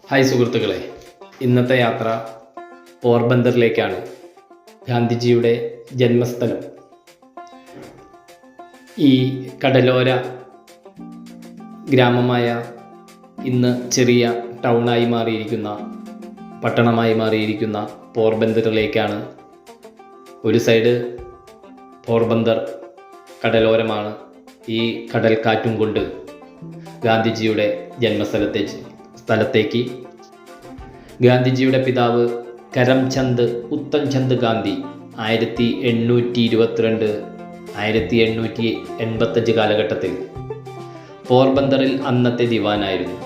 Hi സുഹൃത്തുക്കളെ, ഇന്നത്തെ യാത്ര പോർബന്ദറിലേക്കാണ്. ഗാന്ധിജിയുടെ ജന്മസ്ഥലം. ഈ കടലോര ഗ്രാമമായ ഇന്ന് ചെറിയ ടൗണായി മാറിയിരിക്കുന്ന, പട്ടണമായി മാറിയിരിക്കുന്ന പോർബന്ദറിലേക്കാണ്. ഒരു സൈഡ് പോർബന്ദർ കടലോരമാണ്. ഈ കടൽക്കാറ്റും കൊണ്ട് ഗാന്ധിജിയുടെ സ്ഥലത്തേക്ക് ഗാന്ധിജിയുടെ പിതാവ് കരംചന്ദ് ഉത്തംചന്ദ് ഗാന്ധി 1822-1885 കാലഘട്ടത്തിൽ പോർബന്ദറിൽ അന്നത്തെ ദിവാനായിരുന്നു.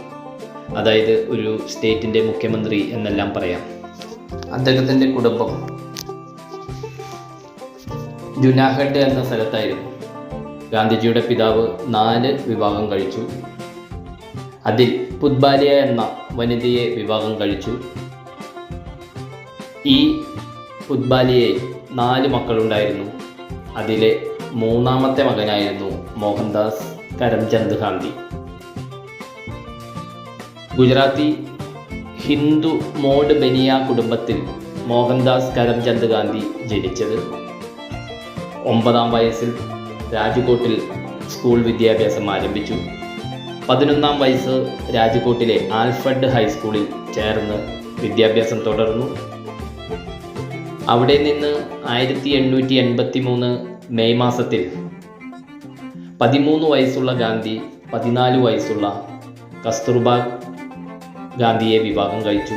അതായത് ഒരു സ്റ്റേറ്റിൻ്റെ മുഖ്യമന്ത്രി എന്നെല്ലാം പറയാം. അദ്ദേഹത്തിൻ്റെ കുടുംബം ജുനാഗഡ് എന്ന സ്ഥലത്തായിരുന്നു. ഗാന്ധിജിയുടെ പിതാവ് 4 വിവാഹം കഴിച്ചു. അതിൽ പുത്ബാലിയ എന്ന വനിതയെ വിവാഹം കഴിച്ചു. ഈ പുത്ബാലിയയിൽ 4 മക്കളുണ്ടായിരുന്നു. അതിലെ 3ാമത്തെ മകനായിരുന്നു മോഹൻദാസ് കരംചന്ദ് ഗാന്ധി. ഗുജറാത്തി ഹിന്ദു മോഡ് ബനിയ കുടുംബത്തിൽ മോഹൻദാസ് കരംചന്ദ് ഗാന്ധി ജനിച്ചത്. 9ാം വയസ്സിൽ രാജ്കോട്ടിൽ സ്കൂൾ വിദ്യാഭ്യാസം ആരംഭിച്ചു. 11ാം വയസ്സ് രാജ്കോട്ടിലെ ആൽഫ്രഡ് ഹൈസ്കൂളിൽ ചേർന്ന് വിദ്യാഭ്യാസം തുടർന്നു. അവിടെ നിന്ന് 1883 മെയ് മാസത്തിൽ 13 വയസ്സുള്ള ഗാന്ധി 14 വയസ്സുള്ള കസ്തൂർബാ ഗാന്ധിയെ വിവാഹം കഴിച്ചു.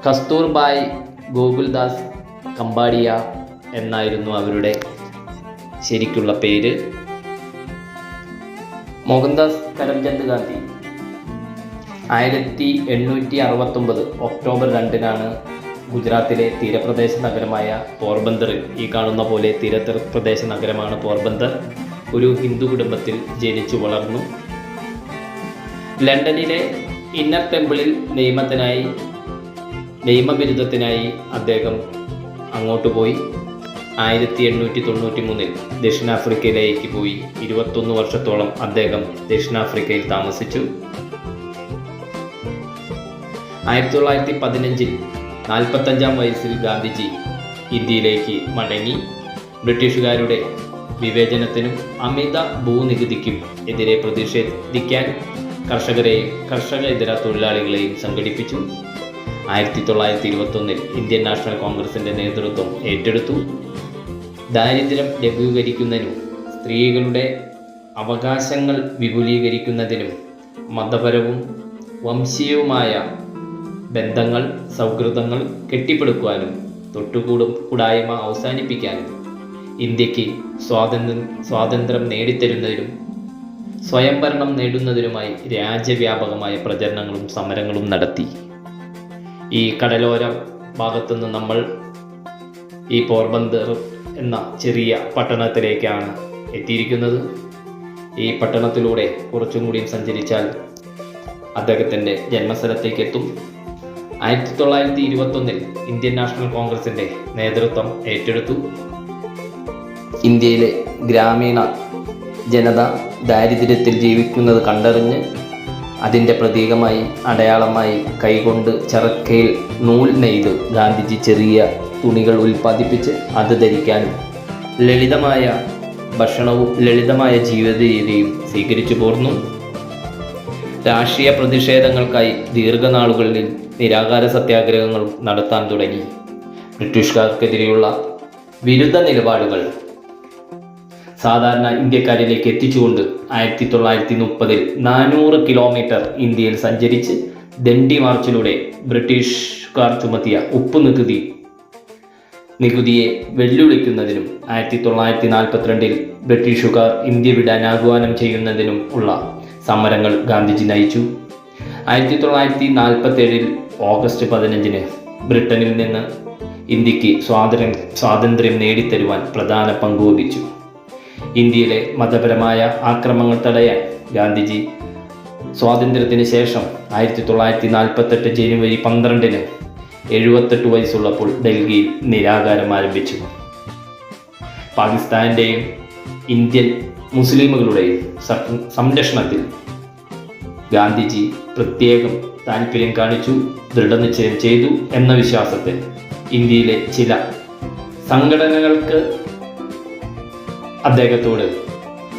കസ്തൂർബായ് ഗോകുൽദാസ് കമ്പാടിയ എന്നായിരുന്നു അവരുടെ ശരിക്കുള്ള പേര്. മോഹൻദാസ് കരംചന്ദ് ഗാന്ധി 1869 ഒക്ടോബർ 2 ഗുജറാത്തിലെ തീരപ്രദേശ നഗരമായ പോർബന്ദറിൽ, ഈ കാണുന്ന പോലെ തീരപ്രദേശ നഗരമാണ് പോർബന്ദർ, ഒരു ഹിന്ദു കുടുംബത്തിൽ ജനിച്ചു വളർന്നു. ലണ്ടനിലെ ഇന്നർ ടെമ്പിളിൽ നിയമബിരുദത്തിനായി അദ്ദേഹം അങ്ങോട്ട് പോയി. 1893 ദക്ഷിണാഫ്രിക്കയിലേക്ക് പോയി. 21 വർഷത്തോളം അദ്ദേഹം ദക്ഷിണാഫ്രിക്കയിൽ താമസിച്ചു. 1915 45ാം വയസ്സിൽ ഗാന്ധിജി ഇന്ത്യയിലേക്ക് മടങ്ങി. ബ്രിട്ടീഷുകാരുടെ വിവേചനത്തിനും അമിത ഭൂനികുതിക്കും എതിരെ പ്രതിഷേധിക്കാൻ കർഷക ഇതര തൊഴിലാളികളെയും സംഘടിപ്പിച്ചു. 1921 ഇന്ത്യൻ നാഷണൽ കോൺഗ്രസിൻ്റെ നേതൃത്വം ഏറ്റെടുത്തു. ദാരിദ്ര്യം ലഘൂകരിക്കുന്നതിനും സ്ത്രീകളുടെ അവകാശങ്ങൾ വിപുലീകരിക്കുന്നതിനും മതപരവും വംശീയവുമായ ബന്ധങ്ങൾ, സൗഹൃദങ്ങൾ കെട്ടിപ്പടുക്കുവാനും തൊട്ടുകൂടായ്മ അവസാനിപ്പിക്കാനും ഇന്ത്യക്ക് സ്വാതന്ത്ര്യം നേടിത്തരുന്നതിനും സ്വയംഭരണം നേടുന്നതിനുമായി രാജ്യവ്യാപകമായ പ്രചരണങ്ങളും സമരങ്ങളും നടത്തി. ഈ കടലോര ഭാഗത്തുനിന്ന് നമ്മൾ ഈ പോർബന്ദർ എന്ന ചെറിയ പട്ടണത്തിലേക്കാണ് എത്തിയിരിക്കുന്നത്. ഈ പട്ടണത്തിലൂടെ കുറച്ചും കൂടി സഞ്ചരിച്ചാൽ അദ്ദേഹത്തിൻ്റെ ജന്മസ്ഥലത്തേക്ക് എത്തും. 1921 ഇന്ത്യൻ നാഷണൽ കോൺഗ്രസിൻ്റെ നേതൃത്വം ഏറ്റെടുത്തു. ഇന്ത്യയിലെ ഗ്രാമീണ ജനത ദാരിദ്ര്യത്തിൽ ജീവിക്കുന്നത് കണ്ടറിഞ്ഞ് അതിൻ്റെ പ്രതീകമായി, അടയാളമായി കൈകൊണ്ട് ചറക്കയിൽ നൂൽ നെയ്ത് ഗാന്ധിജി ചെറിയ തുണികൾ ഉൽപ്പാദിപ്പിച്ച് അത് ധരിക്കാനും ലളിതമായ ഭക്ഷണവും ലളിതമായ ജീവിത രീതിയും സ്വീകരിച്ചു പോർന്നു. രാഷ്ട്രീയ പ്രതിഷേധങ്ങൾക്കായി ദീർഘനാളുകളിൽ നിരാഹാര സത്യാഗ്രഹങ്ങളും നടത്താൻ തുടങ്ങി. ബ്രിട്ടീഷുകാർക്കെതിരെയുള്ള വിരുദ്ധ നിലപാടുകൾ സാധാരണ ഇന്ത്യക്കാരിലേക്ക് എത്തിച്ചുകൊണ്ട് 1930 400 കിലോമീറ്റർ ഇന്ത്യയിൽ സഞ്ചരിച്ച് ദണ്ഡി മാർച്ചിലൂടെ ബ്രിട്ടീഷുകാർ ചുമത്തിയ ഉപ്പ് നികുതിയെ വെല്ലുവിളിക്കുന്നതിനും 1942 ബ്രിട്ടീഷുകാർ ഇന്ത്യ വിടാൻ ആഹ്വാനം ചെയ്യുന്നതിനും ഉള്ള സമരങ്ങൾ ഗാന്ധിജി നയിച്ചു. 1947 ഓഗസ്റ്റ് 15 ബ്രിട്ടനിൽ നിന്ന് ഇന്ത്യക്ക് സ്വാതന്ത്ര്യം നേടിത്തരുവാൻ പ്രധാന പങ്കുവഹിച്ചു. ഇന്ത്യയിലെ മതപരമായ ആക്രമണങ്ങൾ തടയാൻ ഗാന്ധിജി സ്വാതന്ത്ര്യത്തിന് ശേഷം 1948 ജനുവരി 12 78 വയസ്സുള്ളപ്പോൾ ഡൽഹിയിൽ നിരാഹാരം ആരംഭിച്ചു. പാകിസ്ഥാൻ്റെയും ഇന്ത്യൻ മുസ്ലിമുകളുടെയും സംരക്ഷണത്തിൽ ഗാന്ധിജി പ്രത്യേകം താല്പര്യം കാണിച്ചു, ദൃഢനിശ്ചയം ചെയ്തു എന്ന വിശ്വാസത്തിൽ ഇന്ത്യയിലെ ചില സംഘടനകൾക്ക് അദ്ദേഹത്തോട്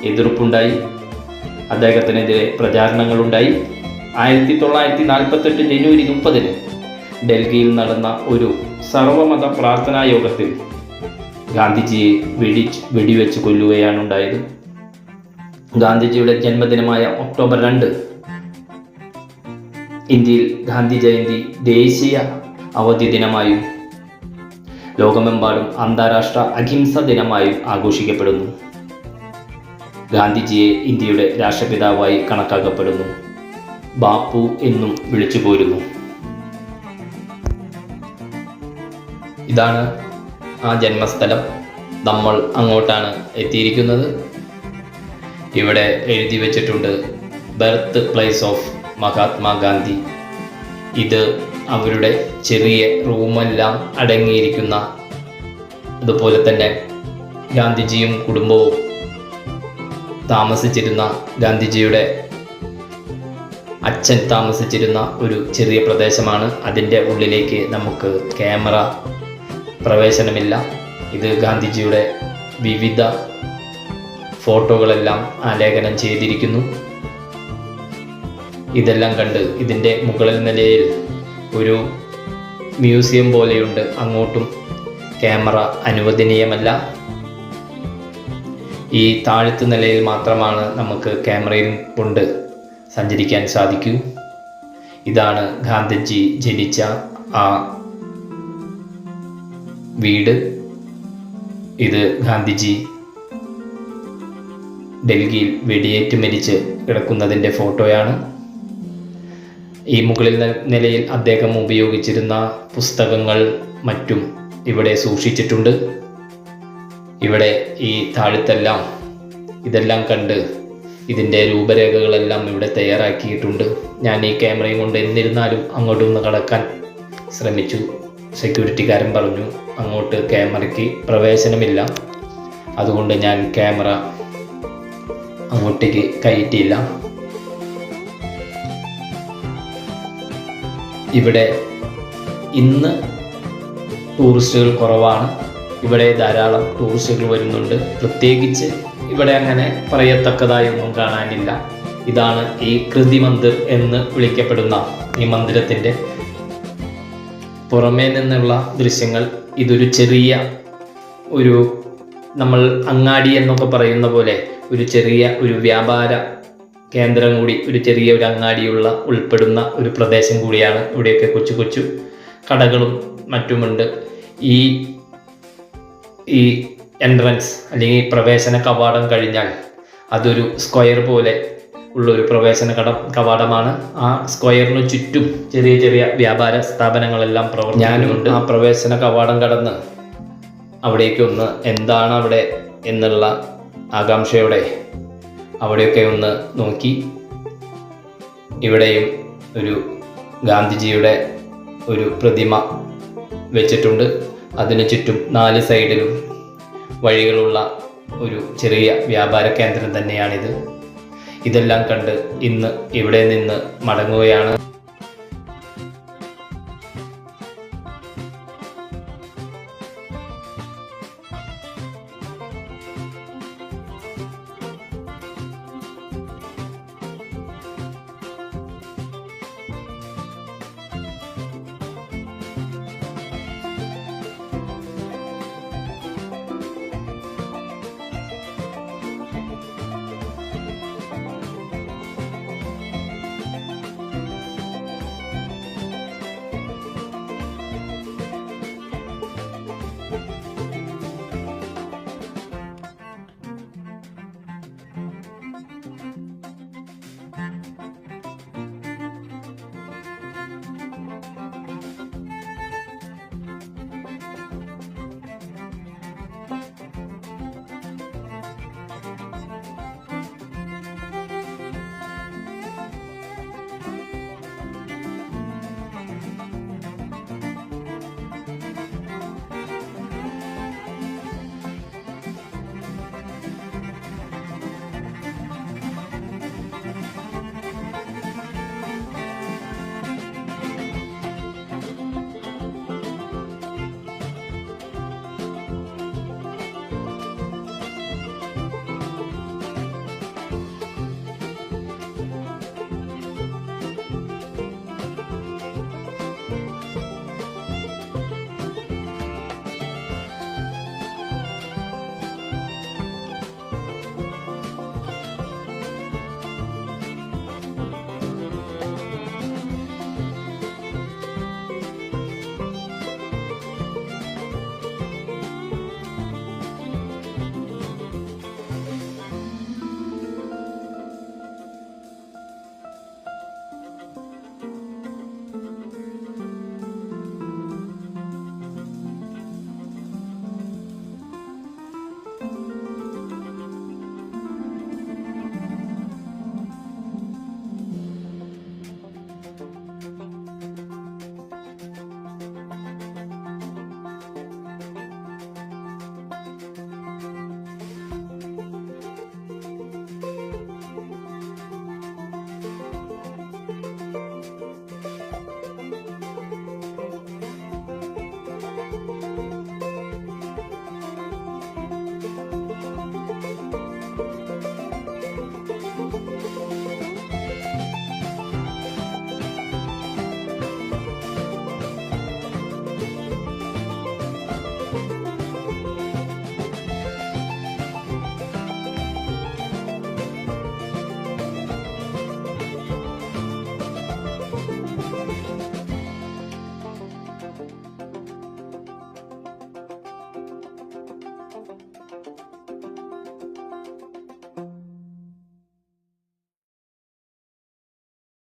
എതിർപ്പുണ്ടായി, അദ്ദേഹത്തിനെതിരെ പ്രചാരണങ്ങളുണ്ടായി. 1948 ജനുവരി 30 ഡൽഹിയിൽ നടന്ന ഒരു സർവമത പ്രാർത്ഥനാ യോഗത്തിൽ ഗാന്ധിജിയെ വെടിവെച്ച് കൊല്ലുകയാണ് ഉണ്ടായത്. ഗാന്ധിജിയുടെ ജന്മദിനമായ ഒക്ടോബർ 2 ഇന്ത്യയിൽ ഗാന്ധി ജയന്തി ദേശീയ അവധി ദിനമായും ലോകമെമ്പാടും അന്താരാഷ്ട്ര അഹിംസ ദിനമായും ആഘോഷിക്കപ്പെടുന്നു. ഗാന്ധിജിയെ ഇന്ത്യയുടെ രാഷ്ട്രപിതാവായി കണക്കാക്കപ്പെടുന്നു. ബാപ്പു എന്നും വിളിച്ചു പോരുന്നു. ഇതാണ് ആ ജന്മസ്ഥലം. നമ്മൾ അങ്ങോട്ടാണ് എത്തിയിരിക്കുന്നത്. ഇവിടെ എഴുതി വച്ചിട്ടുണ്ട് ബർത്ത് പ്ലേസ് ഓഫ് മഹാത്മാഗാന്ധി. ഇത് അവരുടെ ചെറിയ റൂമെല്ലാം അടങ്ങിയിരിക്കുന്ന, അതുപോലെ തന്നെ ഗാന്ധിജിയും കുടുംബവും താമസിച്ചിരുന്ന, ഗാന്ധിജിയുടെ അച്ഛൻ താമസിച്ചിരുന്ന ഒരു ചെറിയ പ്രദേശമാണ്. അതിൻ്റെ ഉള്ളിലേക്ക് നമുക്ക് ക്യാമറ പ്രവേശനമില്ല. ഇത് ഗാന്ധിജിയുടെ വിവിധ ഫോട്ടോകളെല്ലാം ആലേഖനം ചെയ്തിരിക്കുന്നു. ഇതെല്ലാം കണ്ട് ഇതിൻ്റെ മുകളിൽ നിലയിൽ ഒരു മ്യൂസിയം പോലെയുണ്ട്. അങ്ങോട്ടും ക്യാമറ അനുവദനീയമല്ല. ഈ താഴത്തെ നിലയിൽ മാത്രമാണ് നമുക്ക് ക്യാമറയിൽ കൊണ്ട് സഞ്ചരിക്കാൻ സാധിക്കൂ. ഇതാണ് ഗാന്ധിജി ജനിച്ച ആ വീട്. ഇത് ഗാന്ധിജി ഡൽഹിയിൽ വെടിയേറ്റ് മരിച്ച് കിടക്കുന്നതിൻ്റെ ഫോട്ടോയാണ്. ഈ മുകളിൽ നിലയിൽ അദ്ദേഹം ഉപയോഗിച്ചിരുന്ന പുസ്തകങ്ങൾ മറ്റും ഇവിടെ സൂക്ഷിച്ചിട്ടുണ്ട്. ഇവിടെ ഈ താഴത്തെല്ലാം ഇതെല്ലാം കണ്ട് ഇതിൻ്റെ രൂപരേഖകളെല്ലാം ഇവിടെ തയ്യാറാക്കിയിട്ടുണ്ട്. ഞാൻ ഈ ക്യാമറയും കൊണ്ട് എന്നിരുന്നാലും അങ്ങോട്ടൊന്ന് കടക്കാൻ ശ്രമിച്ചു. സെക്യൂരിറ്റിക്കാരൻ പറഞ്ഞു അങ്ങോട്ട് ക്യാമറയ്ക്ക് പ്രവേശനമില്ല, അതുകൊണ്ട് ഞാൻ ക്യാമറ അങ്ങോട്ടേക്ക് കയറ്റിയില്ല. ഇവിടെ ഇന്ന് ടൂറിസ്റ്റുകൾ കുറവാണ്. ഇവിടെ ധാരാളം ടൂറിസ്റ്റുകൾ വരുന്നുണ്ട്. പ്രത്യേകിച്ച് ഇവിടെ അങ്ങനെ പറയത്തക്കതായൊന്നും കാണാനില്ല. ഇതാണ് ഈ കൃതി മന്ദിർ എന്ന് വിളിക്കപ്പെടുന്ന ഈ മന്ദിരത്തിൻ്റെ പുറമേ നിന്നുള്ള ദൃശ്യങ്ങൾ. ഇതൊരു ചെറിയ ഒരു നമ്മൾ അങ്ങാടി എന്നൊക്കെ പറയുന്ന പോലെ ഒരു ചെറിയ ഒരു വ്യാപാര കേന്ദ്രം കൂടി, ഒരു ചെറിയ ഒരു അങ്ങാടിയുള്ള ഉൾപ്പെടുന്ന ഒരു പ്രദേശം കൂടിയാണ്. ഇവിടെയൊക്കെ കൊച്ചു കൊച്ചു കടകളും മറ്റുമുണ്ട്. ഈ എൻട്രൻസ് അല്ലെങ്കിൽ പ്രവേശന കവാടം കഴിഞ്ഞാൽ അതൊരു സ്ക്വയർ പോലെ ഉള്ളൊരു പ്രവേശന കവാടമാണ്. ആ സ്ക്വയറിന് ചുറ്റും ചെറിയ ചെറിയ വ്യാപാര സ്ഥാപനങ്ങളെല്ലാം ഞാനുമുണ്ട്. ആ പ്രവേശന കവാടം കടന്ന് അവിടേക്കൊന്ന് എന്താണ് അവിടെ എന്നുള്ള ആകാംക്ഷയോടെ അവിടെയൊക്കെ ഒന്ന് നോക്കി. ഇവിടെയും ഒരു ഗാന്ധിജിയുടെ ഒരു പ്രതിമ വെച്ചിട്ടുണ്ട്. അതിനു ചുറ്റും 4 സൈഡിലും വഴികളുള്ള ഒരു ചെറിയ വ്യാപാര കേന്ദ്രം തന്നെയാണിത്. ഇതെല്ലാം കണ്ട് ഇന്ന് ഇവിടെ നിന്ന് മടങ്ങുകയാണ്.